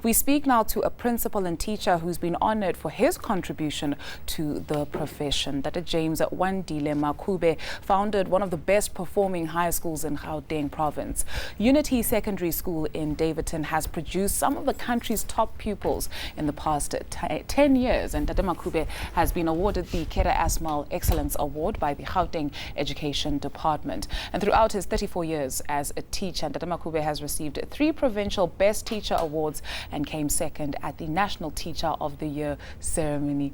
We speak now to a principal and teacher who's been honored for his contribution to the profession. Dr. James Duduzile Makoba founded one of the best performing high schools in Gauteng province. Unity Secondary School in Daveyton has produced some of the country's top pupils in the past 10 years, and Dr. Makoba has been awarded the Kader Asmal Excellence Award by the Gauteng Education Department. And throughout his 34 years as a teacher, Dr. Makoba has received 3 provincial Best Teacher Awards and came second at the National Teacher of the Year ceremony.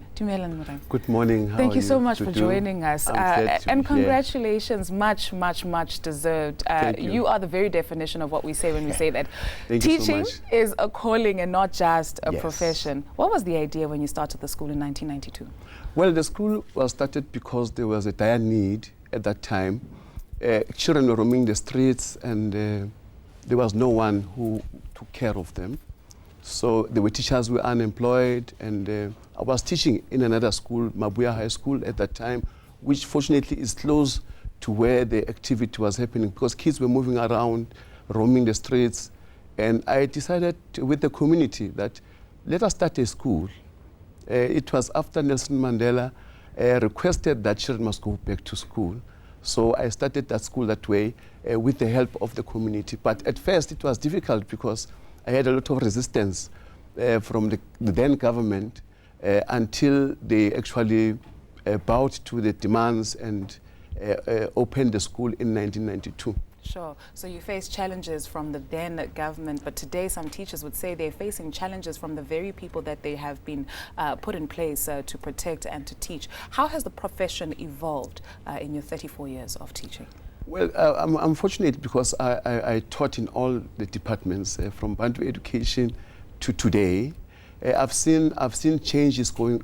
Good morning. Thank you so much for joining us. And congratulations, much deserved. Thank you. You are the very definition of what we say when we say that teaching is a calling and not just a Yes. profession. What was the idea when you started the school in 1992? Well, the school was started because there was a dire need at that time. Children were roaming the streets, and there was no one who took care of them. So there were teachers who were unemployed, and I was teaching in another school, Mabuya High School at that time, which fortunately is close to where the activity was happening, because kids were moving around, roaming the streets. And I decided with the community that let us start a school. It was after Nelson Mandela requested that children must go back to school. So I started that school that way with the help of the community. But at first it was difficult because I had a lot of resistance from the then government until they actually bowed to the demands and opened the school in 1992. Sure. So you face challenges from the then government, but today some teachers would say they're facing challenges from the very people that they have been put in place to protect and to teach. How has the profession evolved in your 34 years of teaching? Well, I'm fortunate because I taught in all the departments from Bantu education to today. I've seen changes going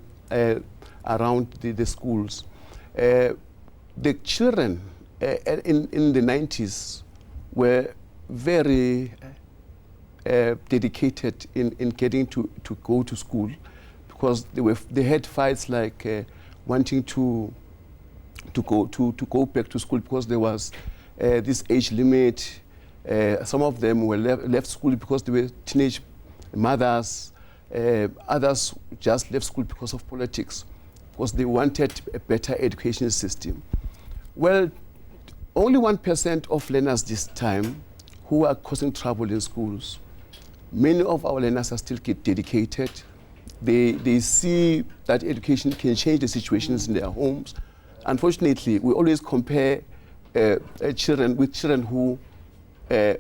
around the schools. The children in the 90s were very dedicated in getting to go to school, because they had fights like wanting to go back to school because there was this age limit. Some of them were left school because they were teenage mothers. Others just left school because of politics, because they wanted a better education system. Well, only 1% of learners this time who are causing trouble in schools. Many of our learners are still dedicated. They see that education can change the situations in their homes. Unfortunately, we always compare children with children who do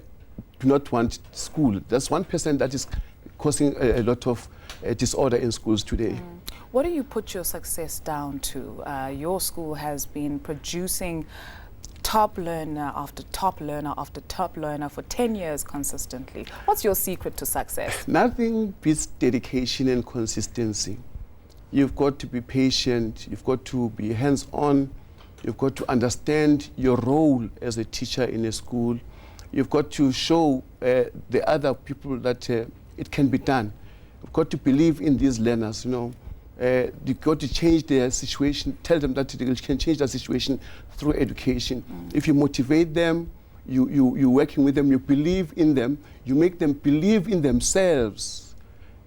not want school. That's 1% that is causing a lot of disorder in schools today. What do you put your success down to? Your school has been producing top learner after top learner after top learner for 10 years consistently. What's your secret to success? Nothing beats dedication and consistency. You've got to be patient, you've got to be hands-on, you've got to understand your role as a teacher in a school. You've got to show the other people that it can be done. You've got to believe in these learners, you know. You've got to change their situation, tell them that they can change their situation through education. If you motivate them, you're working with them, you believe in them, you make them believe in themselves,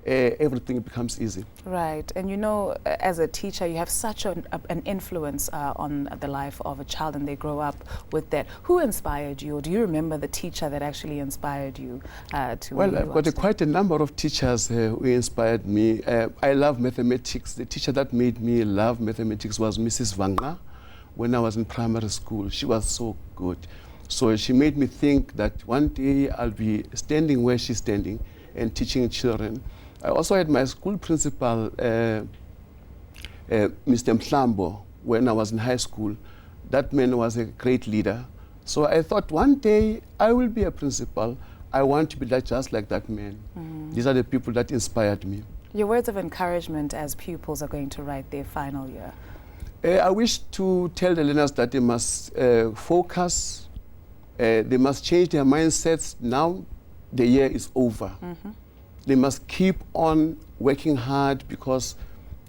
everything becomes easy. Right. And you know, as a teacher, you have such an influence on the life of a child, and they grow up with that. Who inspired you? Or do you remember the teacher that actually inspired you to? Well, I've got quite a number of teachers who inspired me. I love mathematics. The teacher that made me love mathematics was Mrs. Vanga when I was in primary school. She was so good. So she made me think that one day I'll be standing where she's standing and teaching children. I also had my school principal, Mr. Mhlambo, when I was in high school. That man was a great leader. So I thought one day I will be a principal. I want to be just like that man. These are the people that inspired me. Your words of encouragement as pupils are going to write their final year. I wish to tell the learners that they must focus. They must change their mindsets. Now the year is over. They must keep on working hard, because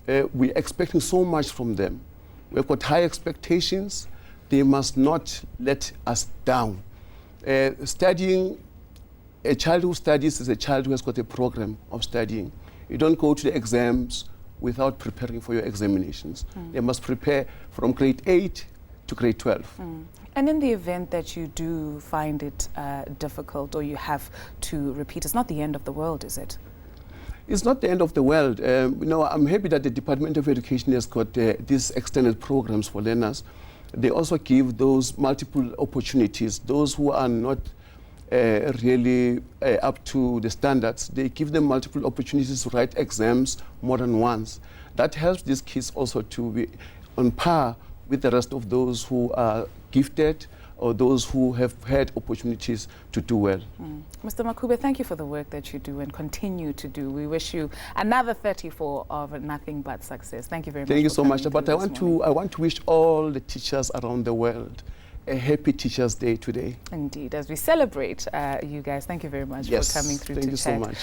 we're expecting so much from them. We've got high expectations. They must not let us down. Studying a child who studies is a child who has got a program of studying. You don't go to the exams without preparing for your examinations. They must prepare from grade 8 to grade 12. And in the event that you do find it difficult or you have to repeat, it's not the end of the world, is it? It's not the end of the world. I'm happy that the Department of Education has got these extended programs for learners. They also give those multiple opportunities. Those who are not really up to the standards, they give them multiple opportunities to write exams more than once. That helps these kids also to be on par with the rest of those who are gifted or those who have had opportunities to do well. Mr. Makoba, thank you for the work that you do and continue to do. We wish you another 34 of nothing but success. Thank you very much. Thank you so much. But I want to wish all the teachers around the world a happy Teachers' Day today. Indeed, as we celebrate you guys, thank you very much for coming through to chat. Thank you so much.